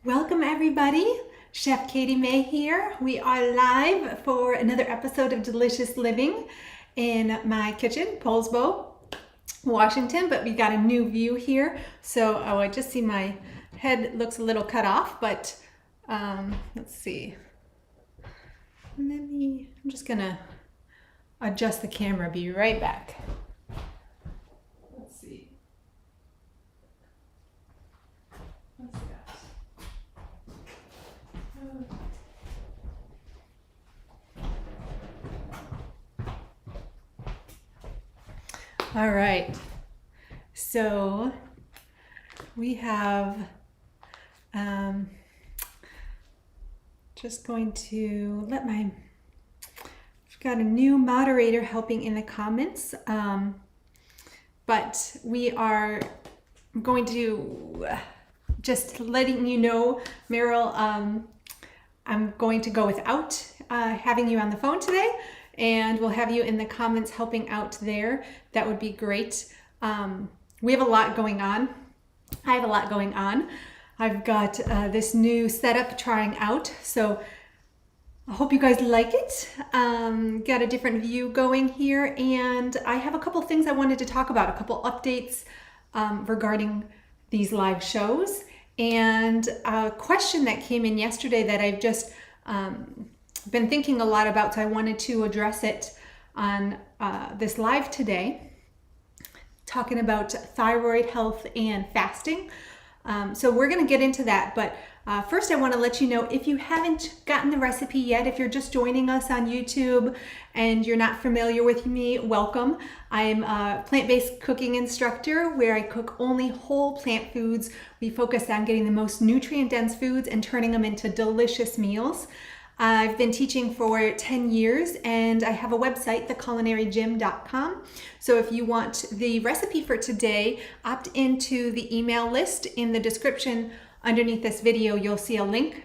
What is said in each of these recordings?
Welcome everybody, Chef Katie May here. We are live for another episode of Delicious Living in my kitchen, Poulsbo, Washington, but we got a new view here. So, I just see my head looks a little cut off, but let's see. I'm just gonna adjust the camera, be right back. Let's see. What's that? All right, so we have just going to let I've got a new moderator helping in the comments, but we are going to just letting you know, Meryl, I'm going to go without having you on the phone today, and we'll have you in the comments helping out there. That would be great. We have a lot going on. I have a lot going on. I've got this new setup trying out, so I hope you guys like it. Got a different view going here, and I have a couple things I wanted to talk about, a couple updates regarding these live shows, and a question that came in yesterday that I've just been thinking a lot about, so I wanted to address it on this live today, talking about thyroid health and fasting. So we're going to get into that, but first I want to let you know, if you haven't gotten the recipe yet, if you're just joining us on YouTube and you're not familiar with me, welcome. I'm a plant-based cooking instructor where I cook only whole plant foods. We focus on getting the most nutrient-dense foods and turning them into delicious meals. I've been teaching for 10 years and I have a website, theculinarygym.com. So if you want the recipe for today, opt into the email list. In the description underneath this video, you'll see a link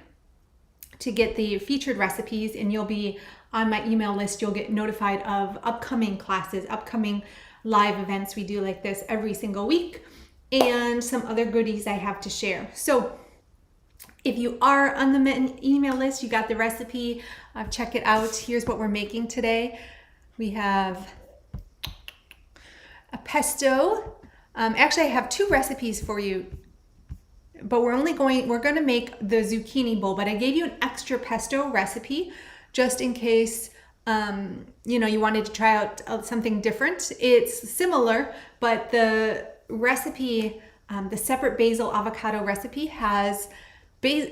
to get the featured recipes, and you'll be on my email list. You'll get notified of upcoming classes, upcoming live events we do like this every single week, and some other goodies I have to share. So if you are on the email list, you got the recipe, check it out. Were's what we're making today. We have a pesto. Actually, I have two recipes for you, but we're going to make the zucchini bowl, but I gave you an extra pesto recipe just in case you wanted to try out something different. It's similar, but the recipe, the separate basil avocado recipe, has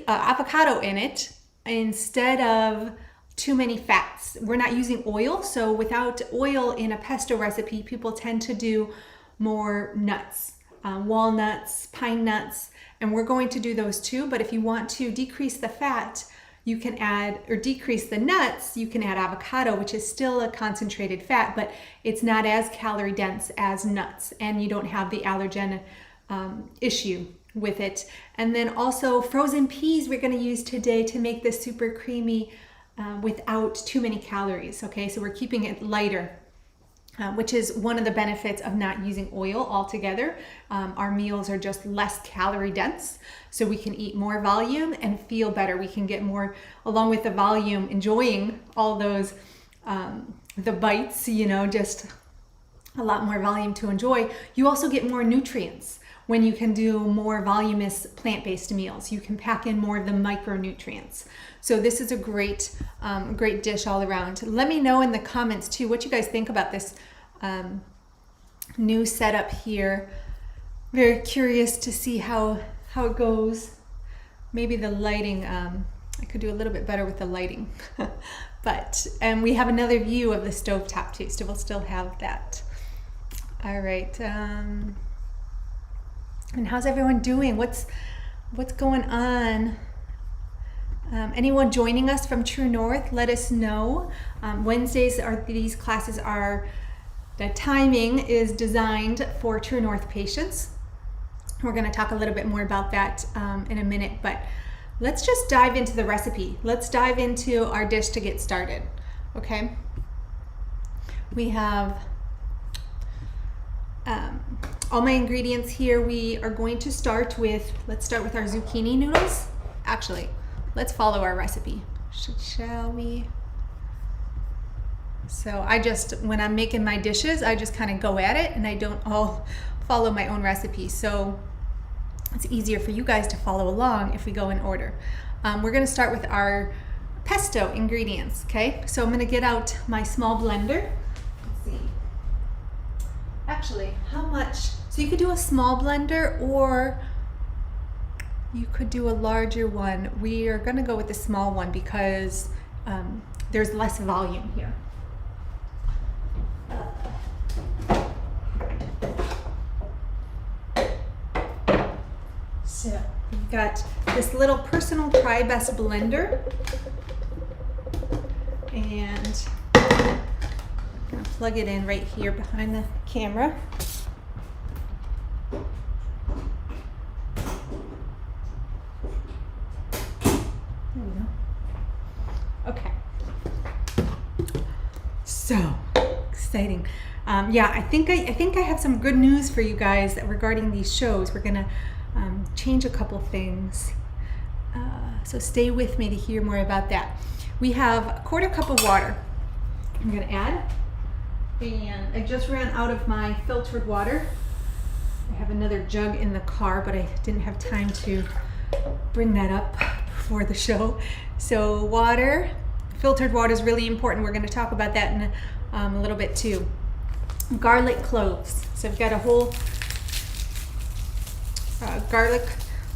avocado in it instead of too many fats. We're not using oil, so without oil in a pesto recipe, people tend to do more nuts, walnuts, pine nuts, and we're going to do those too. But if you want to decrease the fat, you can add, or decrease the nuts, you can add avocado, which is still a concentrated fat, but it's not as calorie dense as nuts, and you don't have the allergen issue with it. And then also frozen peas we're going to use today to make this super creamy without too many calories. Okay, so we're keeping it lighter, which is one of the benefits of not using oil altogether. Our meals are just less calorie dense, so we can eat more volume and feel better. We can get more, along with the volume, enjoying all those the bites, just a lot more volume to enjoy. You also get more nutrients when you can do more voluminous plant-based meals. You can pack in more of the micronutrients. So this is a great dish all around. Let me know in the comments too what you guys think about this new setup here. Very curious to see how it goes. Maybe the lighting, I could do a little bit better with the lighting. But we have another view of the stovetop too, so we'll still have that. All right. And how's everyone doing? What's going on? Anyone joining us from True North, let us know. Wednesdays these classes are, the timing is designed for True North patients. We're going to talk a little bit more about that in a minute, but let's just dive into the recipe. Let's dive into our dish to get started, okay? We have all my ingredients here. We are going to start with, let's start with our zucchini noodles. Actually, let's follow our recipe. Shall we? So when I'm making my dishes, I just kind of go at it and I don't all follow my own recipe. So it's easier for you guys to follow along if we go in order. We're gonna start with our pesto ingredients, okay? So I'm gonna get out my small blender. Let's see. Actually, how much? So you could do a small blender or you could do a larger one. We are gonna go with the small one because there's less volume here. So we've got this little personal Try Best blender, and I'm gonna plug it in right here behind the camera. There we go. Okay. So exciting. Yeah, I think I have some good news for you guys regarding these shows. We're gonna change a couple things. So stay with me to hear more about that. We have a 1/4 cup of water I'm gonna add, and I just ran out of my filtered water. I have another jug in the car, but I didn't have time to bring that up before the show. So water, filtered water is really important. We're gonna talk about that in a little bit too. Garlic cloves. So I've got a whole garlic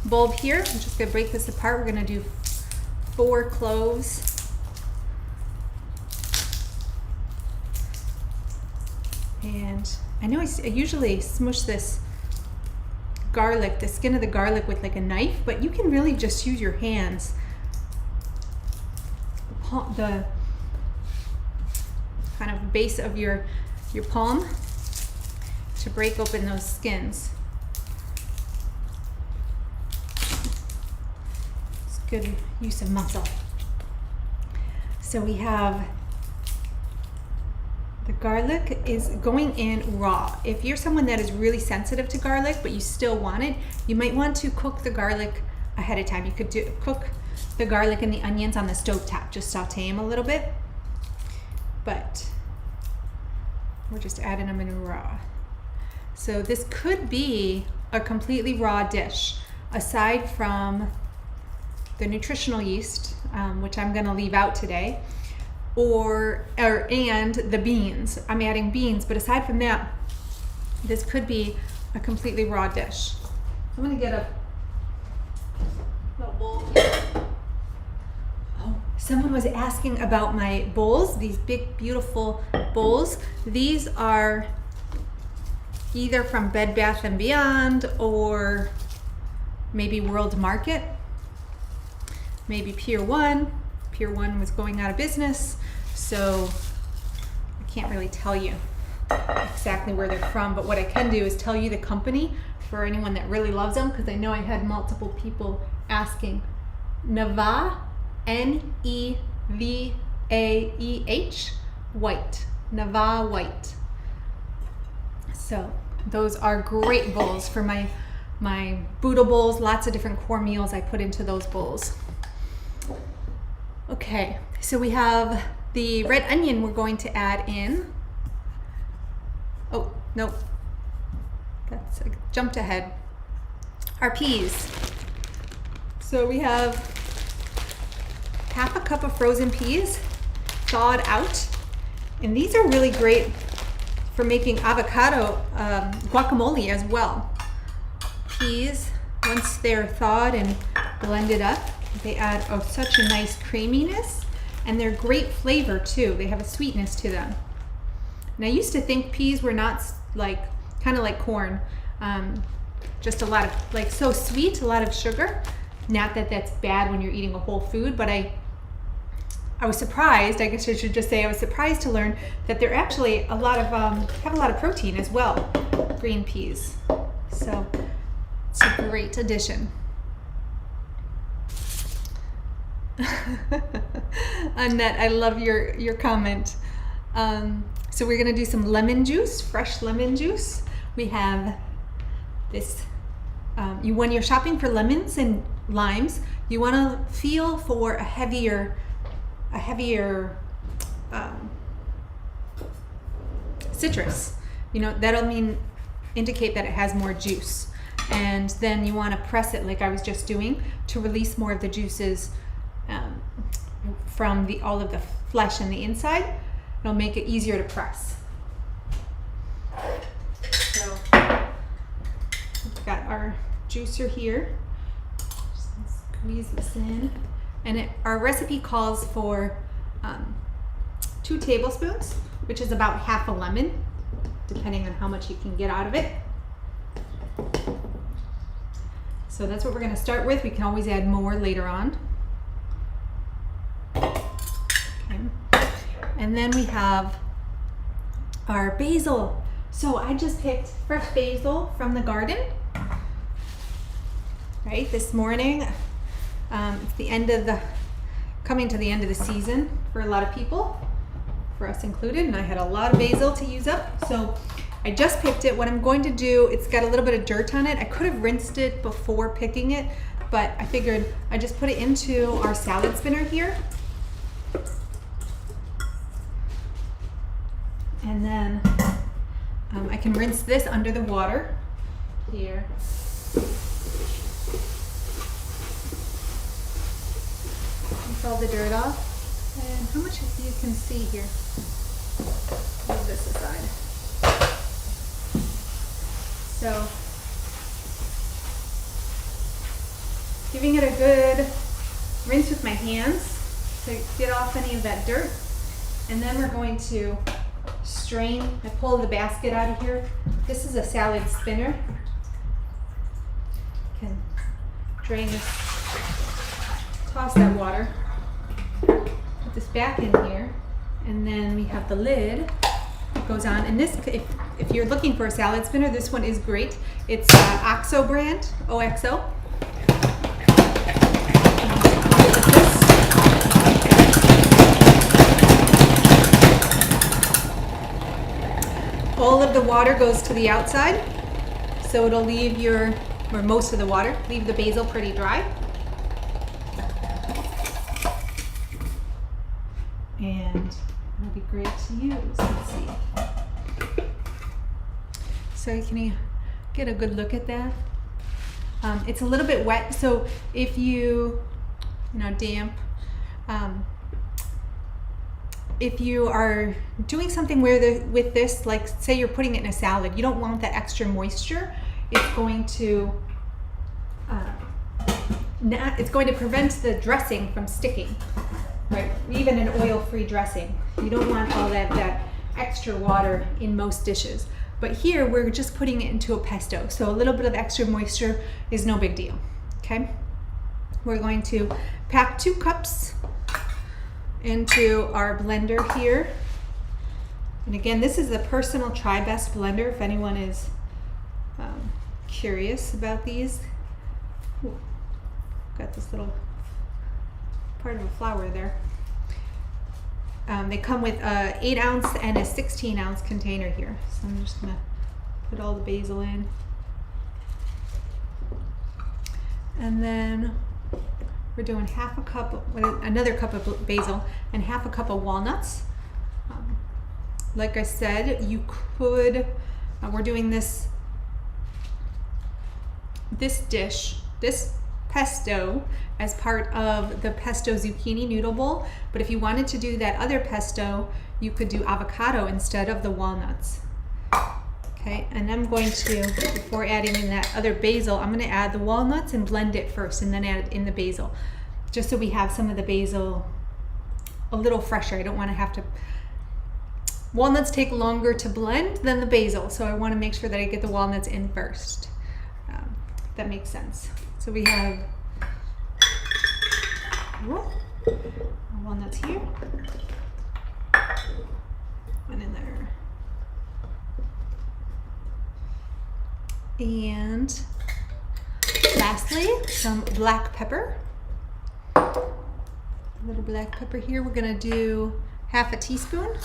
bulb here. I'm just gonna break this apart. We're gonna do 4 cloves. And I know I usually smush this garlic, the skin of the garlic, with like a knife, but you can really just use your hands. The kind of base of your palm to break open those skins. It's good use of muscle. So we have the garlic is going in raw. If you're someone that is really sensitive to garlic but you still want it, you might want to cook the garlic ahead of time. You could cook the garlic and the onions on the stovetop, just saute them a little bit, but we're just adding them in raw. So this could be a completely raw dish, aside from the nutritional yeast, which I'm gonna leave out today, and the beans. I'm adding beans, but aside from that, this could be a completely raw dish. I'm gonna get a little bowl here. Oh, someone was asking about my bowls, these big, beautiful bowls. These are either from Bed Bath & Beyond or maybe World Market, maybe Pier 1. Pier 1 was going out of business, so I can't really tell you exactly where they're from, but what I can do is tell you the company for anyone that really loves them, because I know I had multiple people asking. Neva, Nevaeh, white. Neva white. So those are great bowls for my Buddha bowls. Lots of different core meals I put into those bowls. Okay, so we have the red onion we're going to add in. Oh, nope. I jumped ahead. Our peas. So we have 1/2 cup of frozen peas, thawed out. And these are really great for making avocado guacamole as well. Peas, once they're thawed and blended up, they add such a nice creaminess, and they're great flavor too. They have a sweetness to them. And I used to think peas were not kind of like corn, just a lot of so sweet, a lot of sugar. Not that that's bad when you're eating a whole food, but I was surprised. I guess I should just say I was surprised to learn that they're actually have a lot of protein as well. Green peas, so it's a great addition. Annette, I love your comment. So we're gonna do some lemon juice, fresh lemon juice. We have this, when you're shopping for lemons and limes, you want to feel for a heavier citrus. You know, that'll indicate that it has more juice. And then you want to press it like I was just doing to release more of the juices from all of the flesh in the inside. It'll make it easier to press. So we've got our juicer here. Just squeeze this in. And our recipe calls for 2 tablespoons, which is about half a lemon, depending on how much you can get out of it. So that's what we're going to start with. We can always add more later on. Okay. And then we have our basil. So I just picked fresh basil from the garden, right, this morning. It's coming to the end of the season for a lot of people, for us included, and I had a lot of basil to use up. So I just picked it. What I'm going to do, it's got a little bit of dirt on it. I could have rinsed it before picking it, but I figured I just put it into our salad spinner here. And then I can rinse this under the water here. Rinse all the dirt off. And how much you can see here? Move this aside. So, giving it a good rinse with my hands to get off any of that dirt. And then we're going to strain. I pull the basket out of here. This is a salad spinner. You can drain this, toss that water, put this back in here, and then we have the lid that goes on. And this, if you're looking for a salad spinner, this one is great. It's OXO brand, OXO. All of the water goes to the outside, so it'll leave most of the water, leave the basil pretty dry. And it'll be great to use. Let's see. So can you get a good look at that? It's a little bit wet, so if damp, if you are doing something with this, like say you're putting it in a salad, you don't want that extra moisture. It's going to prevent the dressing from sticking, right? Even an oil-free dressing, you don't want all that extra water in most dishes. But here we're just putting it into a pesto, so a little bit of extra moisture is no big deal. Okay, we're going to pack 2 cups into our blender here. And again, this is the Personal Try Best blender if anyone is curious about these. Ooh, got this little part of a flower there. They come with a 8-ounce and a 16-ounce container here. So I'm just gonna put all the basil in. And then we're doing another cup of basil and half a cup of walnuts. Like I said, you could, we're doing this dish, this pesto, as part of the pesto zucchini noodle bowl. But if you wanted to do that other pesto, you could do avocado instead of the walnuts. Okay, and I'm going to, before adding in that other basil, I'm going to add the walnuts and blend it first and then add in the basil, just so we have some of the basil a little fresher. I don't want to have to, walnuts take longer to blend than the basil, so I want to make sure that I get the walnuts in first. If that makes sense. So we have walnuts here, one in there. And lastly, some black pepper. A little black pepper here. We're gonna do half a teaspoon.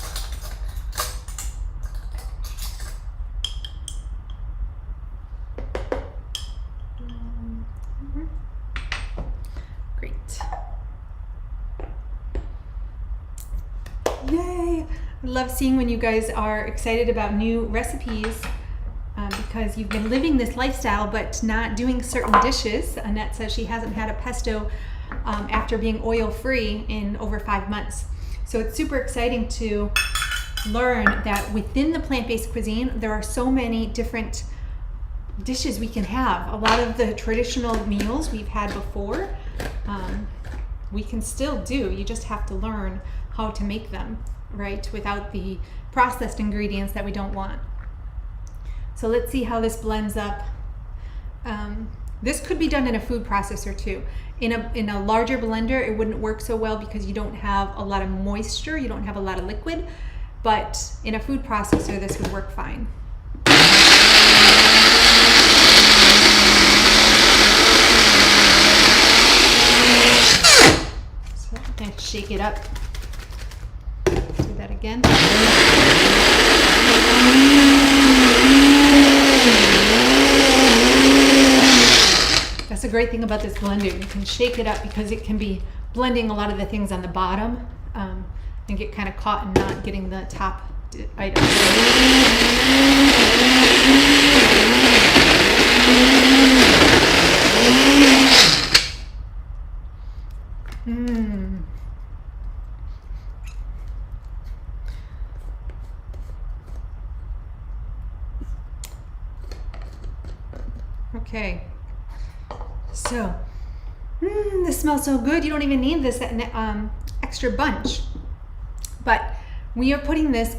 I love seeing when you guys are excited about new recipes because you've been living this lifestyle but not doing certain dishes. Annette says she hasn't had a pesto after being oil-free in over 5 months. So it's super exciting to learn that within the plant-based cuisine, there are so many different dishes we can have. A lot of the traditional meals we've had before, we can still do. You just have to learn how to make them, right? Without the processed ingredients that we don't want. So let's see how this blends up. This could be done in a food processor too. In a larger blender, it wouldn't work so well because you don't have a lot of moisture, you don't have a lot of liquid, but in a food processor, this would work fine. So and shake it up. Do that again. That's the great thing about this blender. You can shake it up because it can be blending a lot of the things on the bottom and get kind of caught and not getting the top items. Okay. So, this smells so good. You don't even need this extra bunch. But we are putting this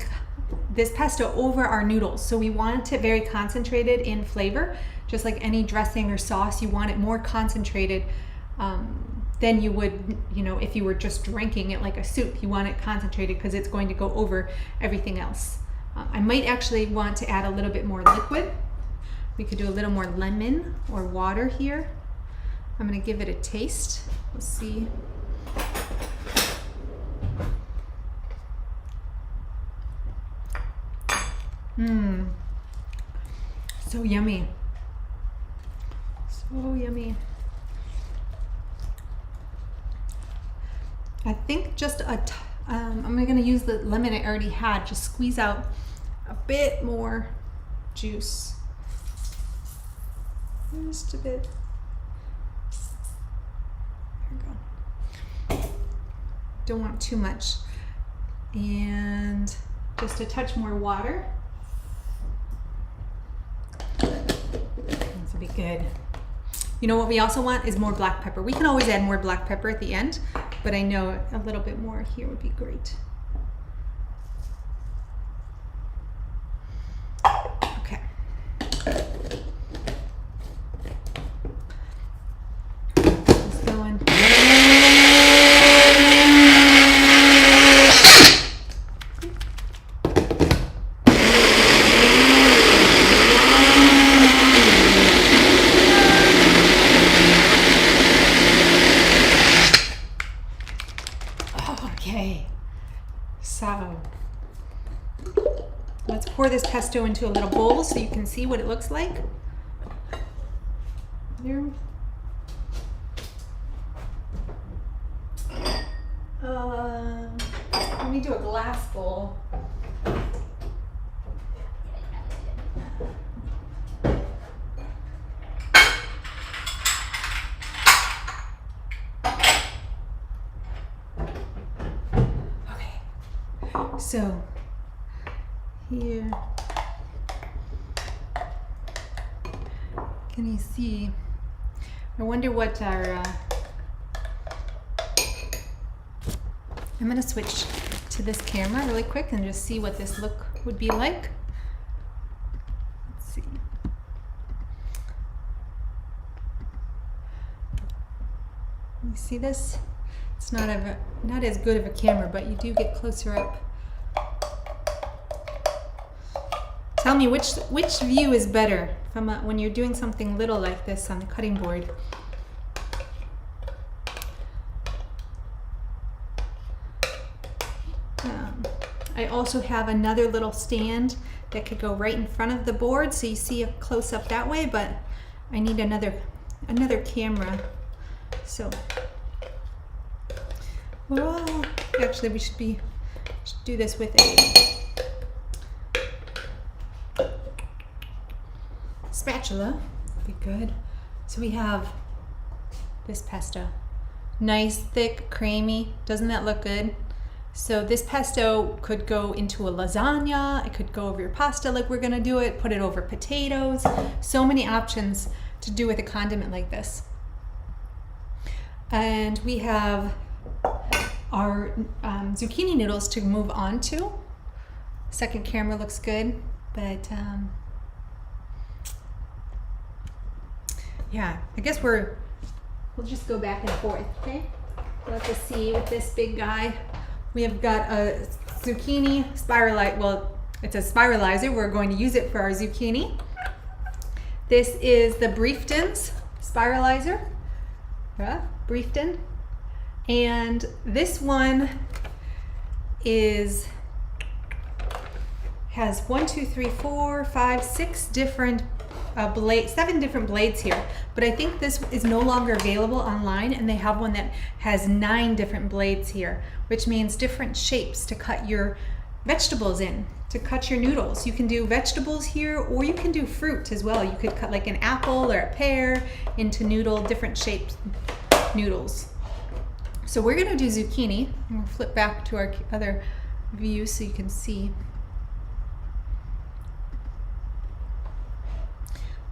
pesto over our noodles. So we want it very concentrated in flavor. Just like any dressing or sauce, you want it more concentrated than you would, if you were just drinking it like a soup. You want it concentrated because it's going to go over everything else. I might actually want to add a little bit more liquid. We could do a little more lemon or water here. I'm going to give it a taste. Let's see. So yummy. So yummy. I think just I'm going to use the lemon I already had. Just squeeze out a bit more juice. Just a bit. There we go. Don't want too much. And just a touch more water. This will be good. You know what we also want is more black pepper. We can always add more black pepper at the end, but I know a little bit more here would be great. Okay. Just going. Okay, so let's pour this pesto into a little bowl so you can see what it looks like. There. Let me do a glass bowl. So here, can you see? I wonder what our, I'm gonna switch to this camera really quick and just see what this look would be like. Let's see. You see this? It's not as good of a camera, but you do get closer up. Tell me which view is better from when you're doing something little like this on the cutting board. I also have another little stand that could go right in front of the board, so you see a close up that way. But I need another camera. So, well, actually, we should be Just do this with a spatula. Be good. So we have this pesto. Nice, thick, creamy. Doesn't that look good? So this pesto could go into a lasagna. It could go over your pasta like we're gonna do it. Put it over potatoes. So many options to do with a condiment like this. And we have our zucchini noodles to move on to. Second camera looks good, but yeah, I guess we'll just go back and forth, okay? Let's just see with this big guy. We have got a zucchini spiralizer. Well, it's a spiralizer. We're going to use it for our zucchini. This is the Briefton's spiralizer. Briefton. And this one has 1, 2, 3, 4, 5, 6 different blades, 7 different blades here. But I think this is no longer available online, and they have one that has 9 different blades here, which means different shapes to cut your vegetables in, to cut your noodles. You can do vegetables here, or you can do fruit as well. You could cut like an apple or a pear into different shaped noodles. So we're gonna do zucchini. I'm gonna flip back to our other view so you can see.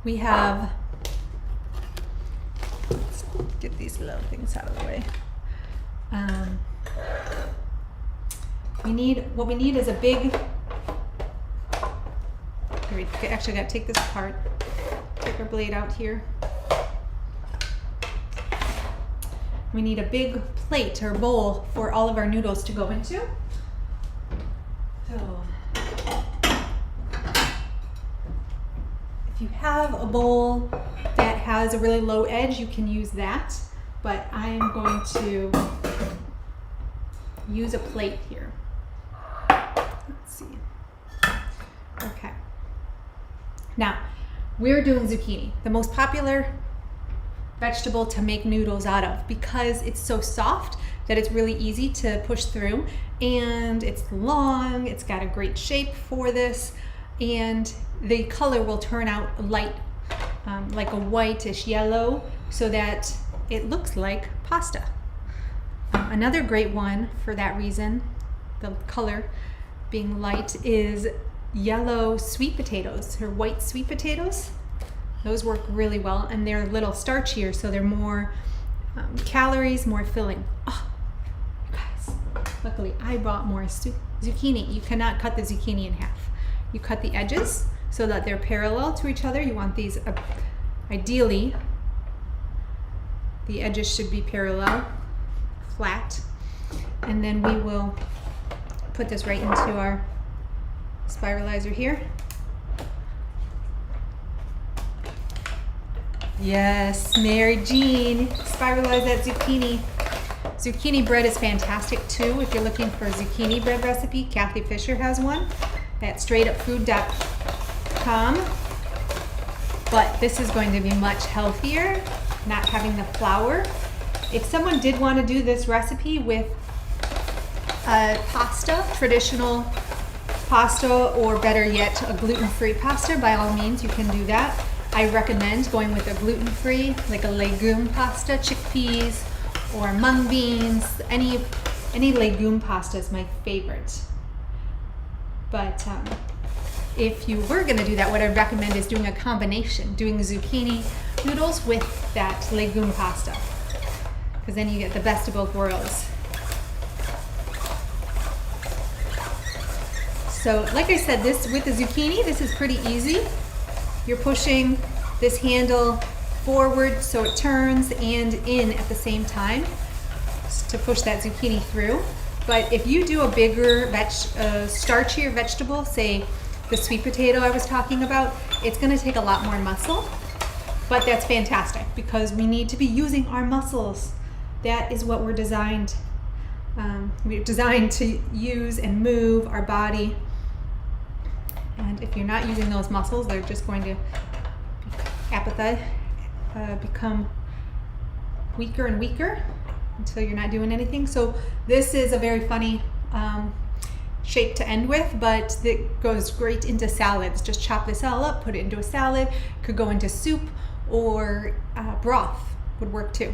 We have, let's get these little things out of the way. What we need is a big, here we actually gotta take this apart. Take our blade out here. We need a big plate or bowl for all of our noodles to go into. So, if you have a bowl that has a really low edge, you can use that, but I'm going to use a plate here. Let's see. Okay. Now, we're doing zucchini, the most popular vegetable to make noodles out of, because it's so soft that it's really easy to push through, and it's long, it's got a great shape for this, and the color will turn out light, like a whitish yellow, so that it looks like pasta. Another great one for that reason, the color being light, is yellow sweet potatoes or white sweet potatoes. Those work really well, and they're a little starchier, so they're more calories, more filling. Oh, you guys, luckily I bought more zucchini. You cannot cut the zucchini in half. You cut the edges so that they're parallel to each other. You want these, ideally, the edges should be parallel, flat, and then we will put this right into our spiralizer here. Yes, Mary Jean, spiralize that zucchini. Zucchini bread is fantastic too. If you're looking for a zucchini bread recipe, Kathy Fisher has one at straightupfood.com. But this is going to be much healthier, not having the flour. If someone did want to do this recipe with pasta, traditional pasta, or better yet, a gluten-free pasta, by all means, you can do that. I recommend going with a gluten-free, like a legume pasta, chickpeas or mung beans. Any legume pasta is my favorite. But if you were going to do that, what I'd recommend is doing a combination, doing zucchini noodles with that legume pasta, because then you get the best of both worlds. So like I said, this with the zucchini, this is pretty easy. You're pushing this handle forward so it turns and in at the same time to push that zucchini through. But if you do a bigger starchier vegetable, say the sweet potato I was talking about, it's going to take a lot more muscle. But that's fantastic because we need to be using our muscles. That is what we're designed. We're designed to use and move our body. And if you're not using those muscles, they're just going to become weaker and weaker until you're not doing anything. So this is a very funny shape to end with, but it goes great into salads. Just chop this all up, put it into a salad. Could go into soup, or broth would work too.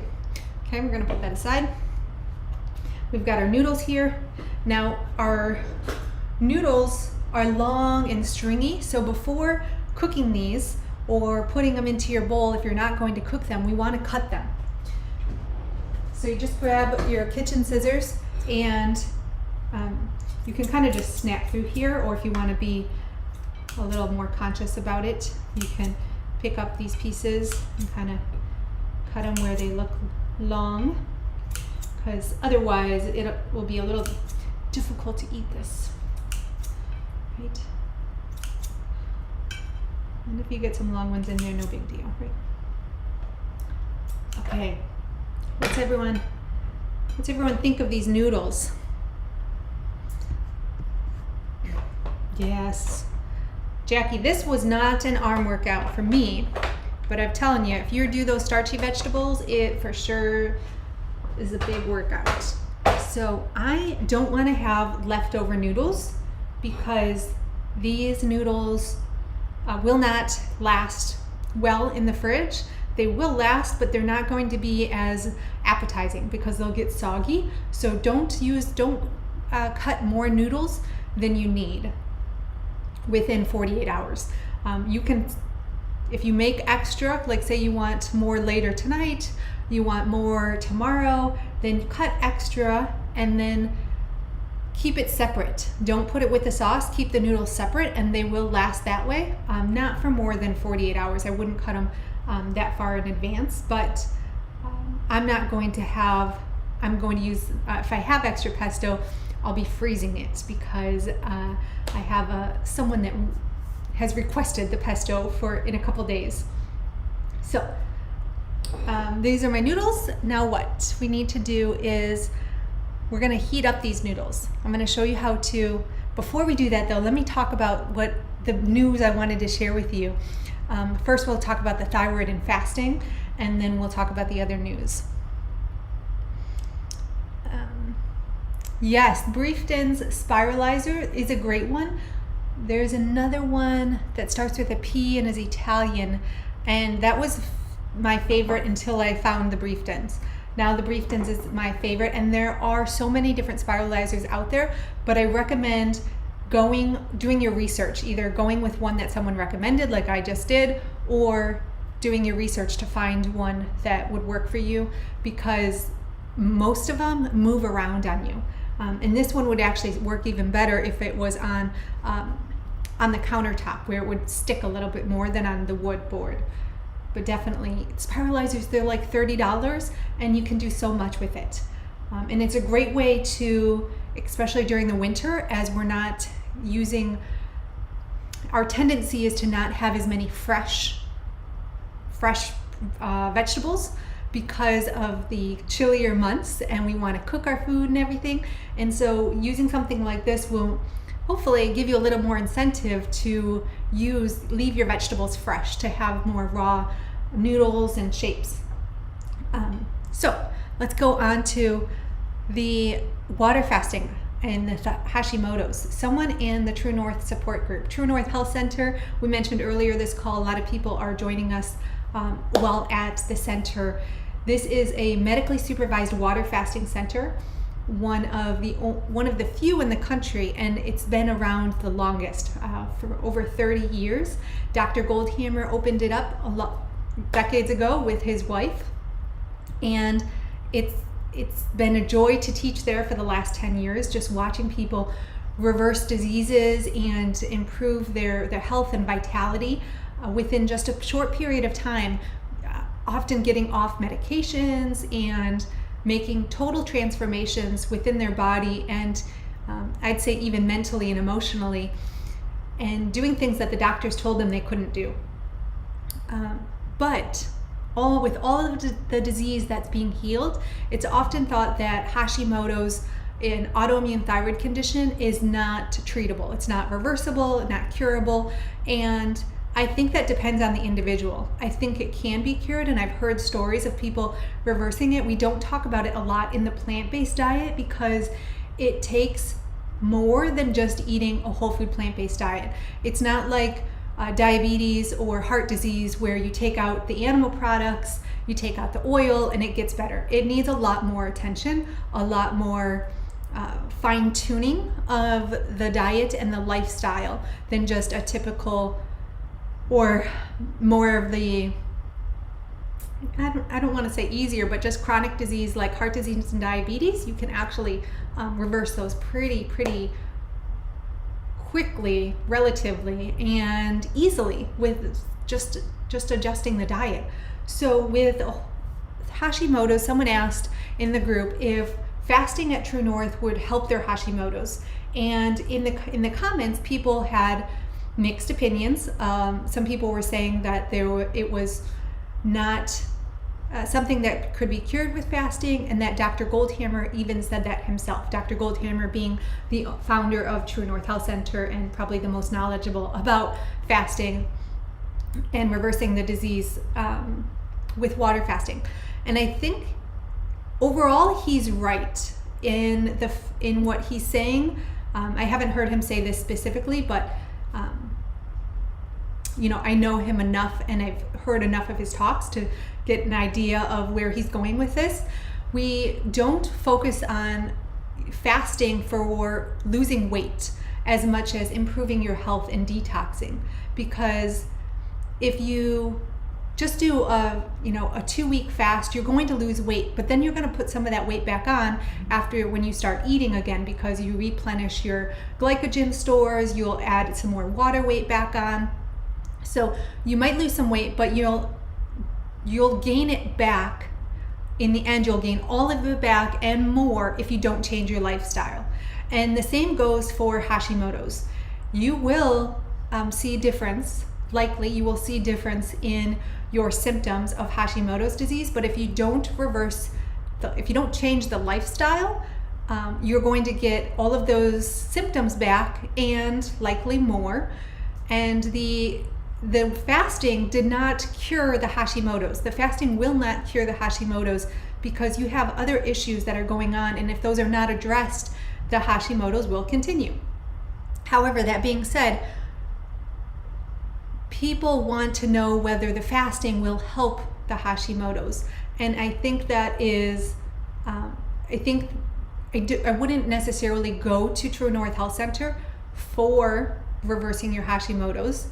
Okay, we're gonna put that aside. We've got our noodles here. Now our noodles are long and stringy, so before cooking these or putting them into your bowl, if you're not going to cook them, we want to cut them. So you just grab your kitchen scissors, and you can kind of just snap through here, or if you want to be a little more conscious about it, you can pick up these pieces and kind of cut them where they look long, because otherwise it will be a little difficult to eat this. Right? And if you get some long ones in there, no big deal, right? Okay. What's everyone think of these noodles? Yes. Jackie, this was not an arm workout for me, but I'm telling you, if you do those starchy vegetables, it for sure is a big workout. So I don't want to have leftover noodles, because these noodles will not last well in the fridge. They will last, but they're not going to be as appetizing because they'll get soggy. So don't cut more noodles than you need within 48 hours. You can, if you make extra, like say you want more later tonight, you want more tomorrow, then cut extra and then keep it separate. Don't put it with the sauce, keep the noodles separate, and they will last that way. Not for more than 48 hours. I wouldn't cut them that far in advance, but I'm going to use, if I have extra pesto, I'll be freezing it, because I have someone that has requested the pesto in a couple days. So these are my noodles. Now what we need to do is we're gonna heat up these noodles. I'm gonna show you how to. Before we do that though, let me talk about what the news I wanted to share with you. First we'll talk about the thyroid and fasting, and then we'll talk about the other news. Yes, Briefton's spiralizer is a great one. There's another one that starts with a P and is Italian, and that was my favorite until I found the Briefton's. Now the Briefton's is my favorite, and there are so many different spiralizers out there, but I recommend doing your research, either going with one that someone recommended like I just did, or doing your research to find one that would work for you, because most of them move around on you. And this one would actually work even better if it was on the countertop, where it would stick a little bit more than on the wood board. But definitely, spiralizers, they're like $30, and you can do so much with it. And it's a great way to, especially during the winter, as we're not using, our tendency is to not have as many fresh vegetables because of the chillier months, and we want to cook our food and everything. And so using something like this will hopefully give you a little more incentive to leave your vegetables fresh, to have more raw noodles and shapes. So let's go on to the water fasting and the Hashimoto's. Someone in the True North support group, True North Health Center, we mentioned earlier this call, a lot of people are joining us while at the center. This is a medically supervised water fasting center, one of the few in the country, and it's been around the longest, for over 30 years. Dr. Goldhammer opened it up decades ago with his wife, and it's been a joy to teach there for the last 10 years, just watching people reverse diseases and improve their health and vitality within just a short period of time, often getting off medications and making total transformations within their body, and I'd say even mentally and emotionally, and doing things that the doctors told them they couldn't do. But with all of the disease that's being healed, it's often thought that Hashimoto's, an autoimmune thyroid condition, is not treatable. It's not reversible, not curable, and I think that depends on the individual. I think it can be cured, and I've heard stories of people reversing it. We don't talk about it a lot in the plant-based diet because it takes more than just eating a whole food plant-based diet. It's not like diabetes or heart disease where you take out the animal products, you take out the oil, and it gets better. It needs a lot more attention, a lot more fine-tuning of the diet and the lifestyle than just a typical, or more of the, I don't want to say easier, but just chronic disease like heart disease and diabetes. You can actually reverse those pretty quickly, relatively, and easily with just adjusting the diet. So with Hashimoto's, someone asked in the group if fasting at True North would help their Hashimoto's, and in the comments, people had mixed opinions. Some people were saying that it was not something that could be cured with fasting, and that Dr. Goldhammer even said that himself. Dr. Goldhammer being the founder of True North Health Center and probably the most knowledgeable about fasting and reversing the disease with water fasting. And I think overall he's right in what he's saying. I haven't heard him say this specifically, but I know him enough and I've heard enough of his talks to get an idea of where he's going with this. We don't focus on fasting for losing weight as much as improving your health and detoxing, because if you just do a 2-week fast, you're going to lose weight, but then you're going to put some of that weight back on when you start eating again, because you replenish your glycogen stores, you'll add some more water weight back on. So you might lose some weight, but you'll gain it back. In the end, you'll gain all of it back and more if you don't change your lifestyle. And the same goes for Hashimoto's. You will see difference. Likely you will see difference in your symptoms of Hashimoto's disease, but if you don't change the lifestyle, you're going to get all of those symptoms back and likely more. And the fasting did not cure the Hashimoto's. The fasting will not cure the Hashimoto's because you have other issues that are going on, and if those are not addressed, the Hashimoto's will continue. However, that being said, people want to know whether the fasting will help the Hashimoto's, and I think that is, I wouldn't necessarily go to True North Health Center for reversing your Hashimoto's,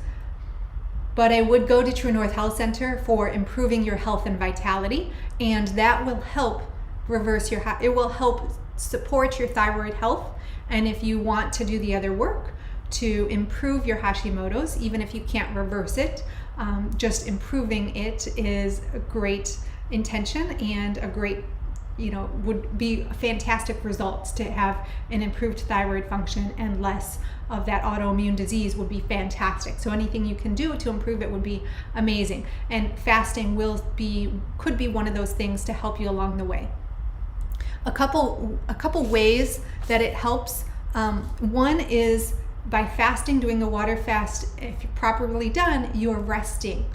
but I would go to True North Health Center for improving your health and vitality, and that will help reverse it will help support your thyroid health. And if you want to do the other work to improve your Hashimoto's, even if you can't reverse it, just improving it is a great intention and a great, would be fantastic results. To have an improved thyroid function and less of that autoimmune disease would be fantastic. So anything you can do to improve it would be amazing. And fasting could be one of those things to help you along the way. A couple ways that it helps. One is by fasting, doing the water fast. If you're properly done, you're resting.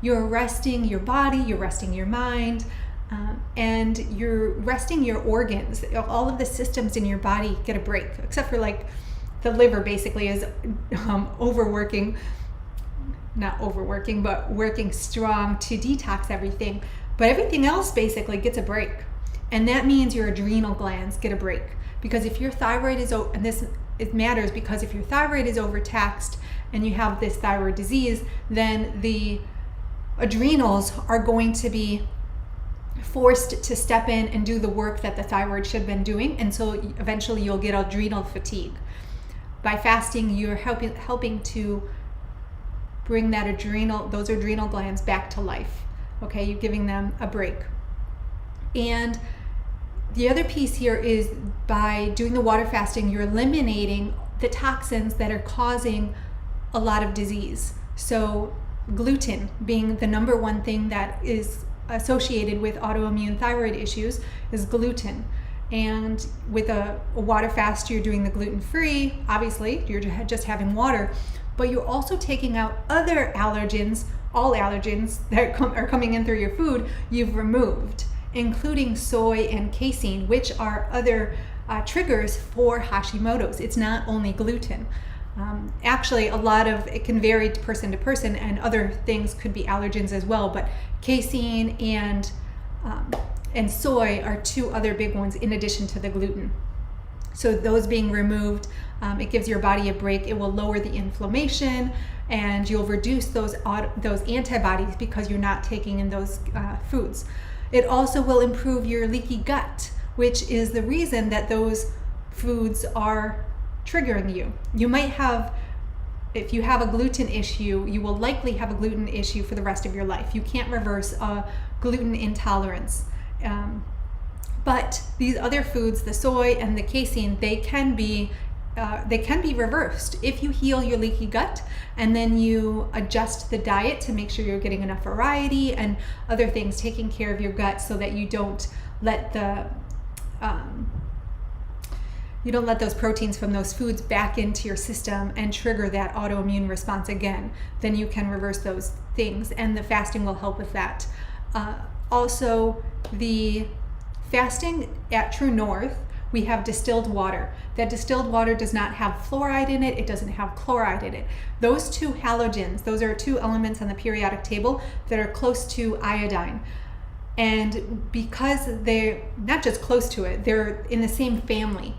You're resting your body, you're resting your mind, and you're resting your organs. All of the systems in your body get a break, except for like the liver basically is not overworking, but working strong to detox everything. But everything else basically gets a break. And that means your adrenal glands get a break. Because if your thyroid is, it matters because if your thyroid is overtaxed and you have this thyroid disease, then the adrenals are going to be forced to step in and do the work that the thyroid should have been doing. And so eventually you'll get adrenal fatigue. By fasting, you're helping to bring those adrenal glands back to life. Okay, you're giving them a break. And the other piece here is by doing the water fasting, you're eliminating the toxins that are causing a lot of disease. So gluten being the number one thing that is associated with autoimmune thyroid issues is gluten. And with a water fast, you're doing the gluten-free. Obviously, you're just having water, but you're also taking out other allergens, all allergens that are coming in through your food you've removed, including soy and casein, which are other triggers for Hashimoto's. It's not only gluten. Actually, it can vary person to person, and other things could be allergens as well, but casein and soy are two other big ones in addition to the gluten. So those being removed, it gives your body a break. It will lower the inflammation, and you'll reduce those antibodies because you're not taking in those foods. It also will improve your leaky gut, which is the reason that those foods are triggering you. You might have, if you have a gluten issue, you will likely have a gluten issue for the rest of your life. You can't reverse a gluten intolerance. But these other foods, the soy and the casein, they can be reversed if you heal your leaky gut, and then you adjust the diet to make sure you're getting enough variety and other things, taking care of your gut so that you don't let those proteins from those foods back into your system and trigger that autoimmune response again. Then you can reverse those things, and the fasting will help with that. Also, the fasting at True North, we have distilled water. That distilled water does not have fluoride in it. It doesn't have chloride in it. Those two halogens, those are two elements on the periodic table that are close to iodine. And because they're not just close to it, they're in the same family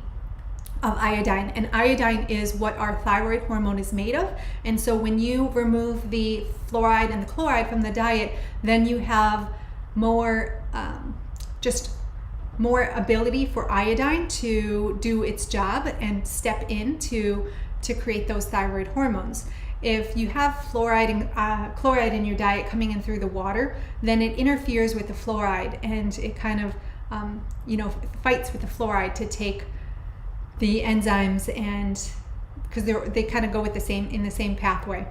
of iodine, and iodine is what our thyroid hormone is made of. And so when you remove the fluoride and the chloride from the diet, then you have more ability for iodine to do its job and step in to create those thyroid hormones. If you have fluoride and chloride in your diet coming in through the water, then it interferes with the fluoride, and it kind of fights with the fluoride to take the enzymes, and because they kind of go with in the same pathway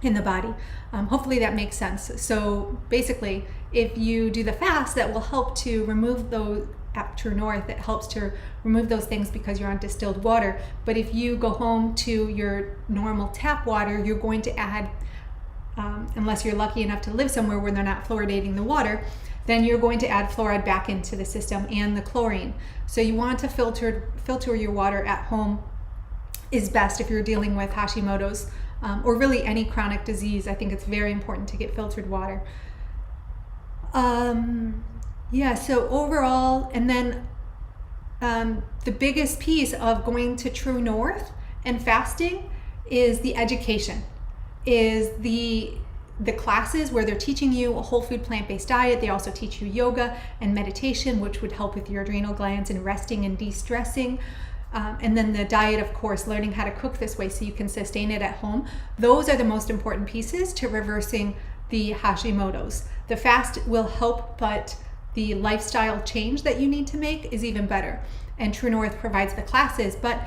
in the body. Hopefully that makes sense. So basically, if you do the fast, that will help to remove those at True North. It helps to remove those things because you're on distilled water. But if you go home to your normal tap water, you're going to add, unless you're lucky enough to live somewhere where they're not fluoridating the water, then you're going to add fluoride back into the system and the chlorine. So you want to filter your water at home is best if you're dealing with Hashimoto's or really any chronic disease. I think it's very important to get filtered water. So overall, and then the biggest piece of going to True North and fasting is the education, is the classes where they're teaching you a whole food plant-based diet. They also teach you yoga and meditation, which would help with your adrenal glands and resting and de-stressing. And then the diet, of course, learning how to cook this way so you can sustain it at home. Those are the most important pieces to reversing the Hashimoto's. The fast will help, but the lifestyle change that you need to make is even better. And True North provides the classes, but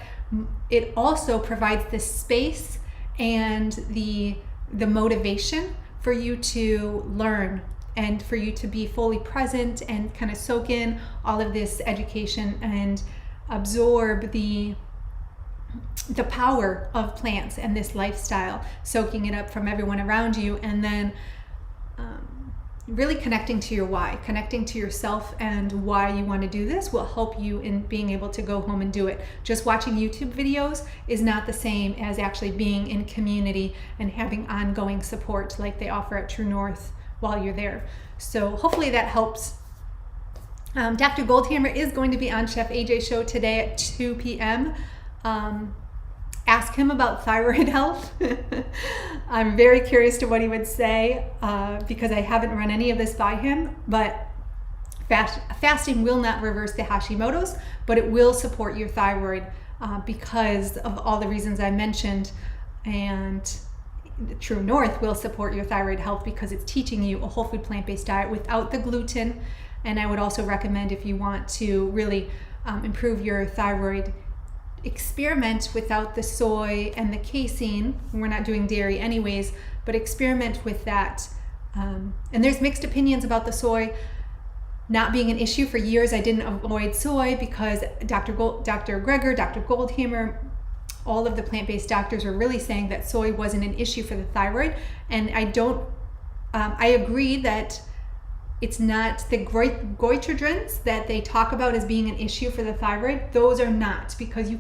it also provides the space and the motivation for you to learn and for you to be fully present and kind of soak in all of this education and absorb the power of plants and this lifestyle, soaking it up from everyone around you, and then really connecting to your why, connecting to yourself and why you want to do this will help you in being able to go home and do it. Just watching YouTube videos is not the same as actually being in community and having ongoing support like they offer at True North while you're there. So hopefully that helps. Dr. Goldhammer is going to be on Chef AJ's show today at 2 p.m. Ask him about thyroid health. I'm very curious to what he would say because I haven't run any of this by him, but fasting will not reverse the Hashimoto's, but it will support your thyroid because of all the reasons I mentioned. And True North will support your thyroid health because it's teaching you a whole food plant-based diet without the gluten. And I would also recommend, if you want to really improve your thyroid, experiment without the soy and the casein. We're not doing dairy anyways, but experiment with that. And there's mixed opinions about the soy not being an issue. For years I didn't avoid soy because Dr. Greger, Dr. Goldhammer, all of the plant-based doctors were really saying that soy wasn't an issue for the thyroid. And I agree that it's not the goitrogens that they talk about as being an issue for the thyroid. Those are not, because you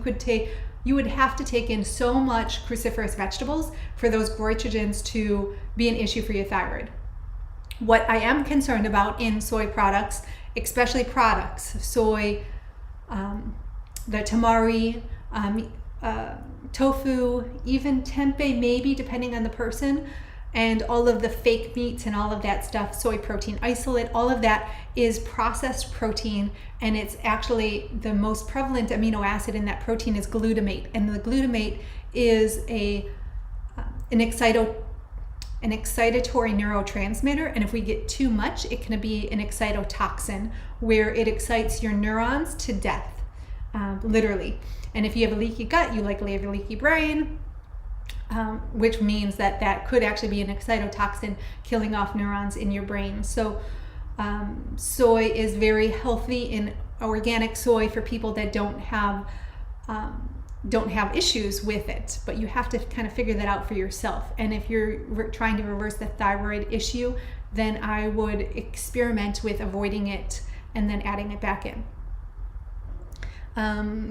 would have to take in so much cruciferous vegetables for those goitrogens to be an issue for your thyroid. What I am concerned about in soy products, especially products, soy, the tamari, tofu, even tempeh maybe, depending on the person, and all of the fake meats and all of that stuff, soy protein isolate, all of that is processed protein, and it's actually the most prevalent amino acid in that protein is glutamate, and the glutamate is an excitatory neurotransmitter, and if we get too much, it can be an excitotoxin where it excites your neurons to death, literally. And if you have a leaky gut, you likely have a leaky brain, which means that could actually be an excitotoxin killing off neurons in your brain. So soy is very healthy in organic soy for people that don't have issues with it, but you have to kind of figure that out for yourself. And if you're trying to reverse the thyroid issue, then I would experiment with avoiding it and then adding it back in.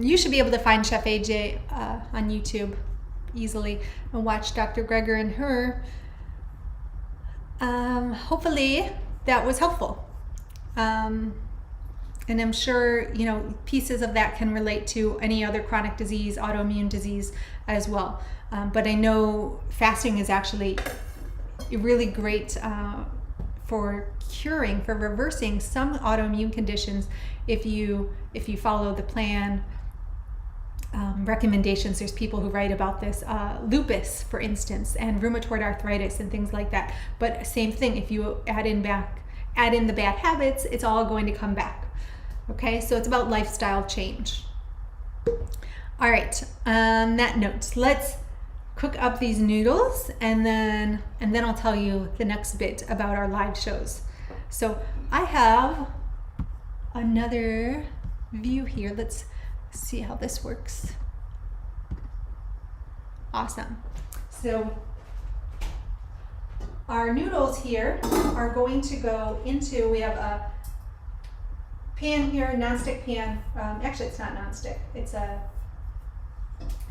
You should be able to find Chef AJ on YouTube easily and watch Dr. Greger and her. Hopefully that was helpful. And I'm sure, pieces of that can relate to any other chronic disease, autoimmune disease as well. But I know fasting is actually really great for reversing some autoimmune conditions if you follow the plan recommendations. There's people who write about this, lupus, for instance, and rheumatoid arthritis and things like that. But same thing, if you add in the bad habits, it's all going to come back. Okay, so it's about lifestyle change. All right, on that note, let's cook up these noodles, and then I'll tell you the next bit about our live shows. So I have another view here. Let's see how this works. Awesome. So our noodles here are going to go into, we have a pan here, nonstick pan. Actually, it's not nonstick. It's a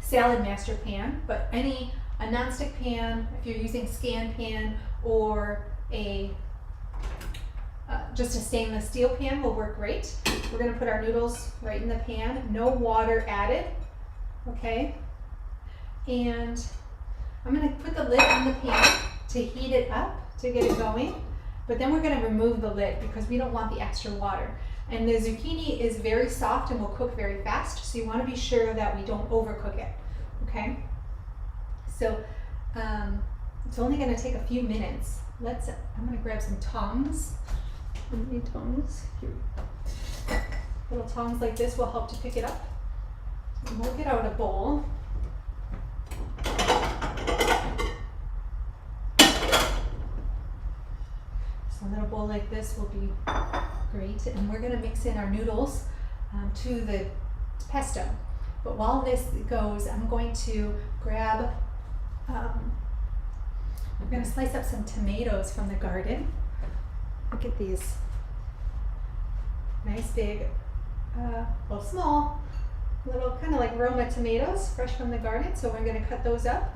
Salad Master pan, but a nonstick pan, if you're using Scan pan or just a stainless steel pan will work great. We're going to put our noodles right in the pan, no water added, okay? And I'm going to put the lid on the pan to heat it up, to get it going, but then we're going to remove the lid because we don't want the extra water. And the zucchini is very soft and will cook very fast, so you want to be sure that we don't overcook it, okay? So it's only going to take a few minutes. I'm going to grab some tongs. I need tongs. Here. Little tongs like this will help to pick it up. And we'll get out a bowl. So a little bowl like this will be great, and we're going to mix in our noodles to the pesto. But while this goes, I'm going to grab, I'm going to slice up some tomatoes from the garden. Look at these nice big, well, small, little kind of like Roma tomatoes, fresh from the garden. So we're going to cut those up,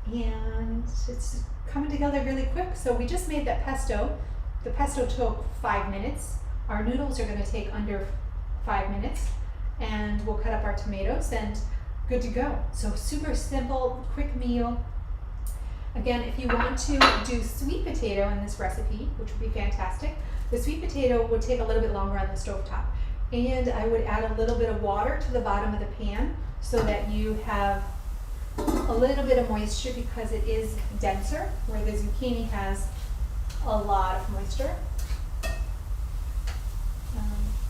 and it's coming together really quick. So we just made that pesto. The pesto took 5 minutes. Our noodles are going to take under 5 minutes, and we'll cut up our tomatoes and good to go. So super simple, quick meal. Again, if you want to do sweet potato in this recipe, which would be fantastic, the sweet potato would take a little bit longer on the stovetop. And I would add a little bit of water to the bottom of the pan so that you have a little bit of moisture because it is denser, where the zucchini has a lot of moisture.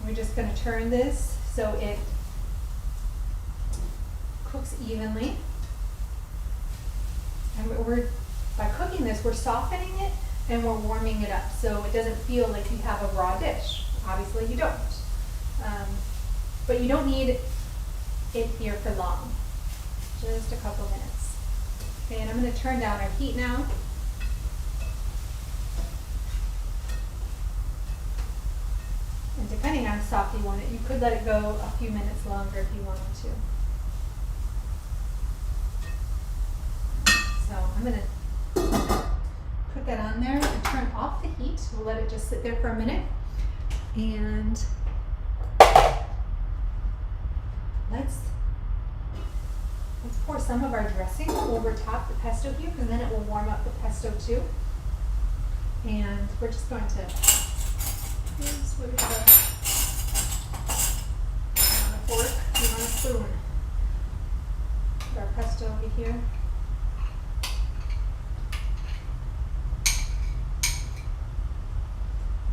We're just going to turn this so it cooks evenly. And by cooking this, we're softening it and we're warming it up so it doesn't feel like you have a raw dish. Obviously you don't. But you don't need it here for long. Just a couple minutes. Okay, and I'm going to turn down our heat now. on soft you want it. You could let it go a few minutes longer if you wanted to. So I'm going to put that on there and turn off the heat. We'll let it just sit there for a minute. And let's pour some of our dressing over top the pesto here, because then it will warm up the pesto too. And we're just going to use, what is that? On a fork, you want a spoon. Put our pesto over here.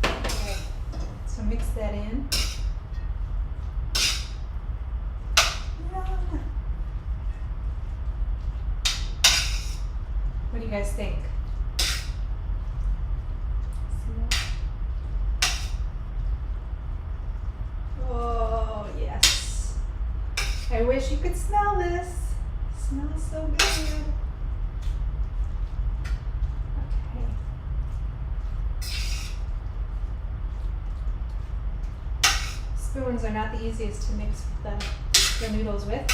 Okay, so mix that in. What do you guys think? Oh, yes. I wish you could smell this. It smells so good. Okay. Spoons are not the easiest to mix the noodles with,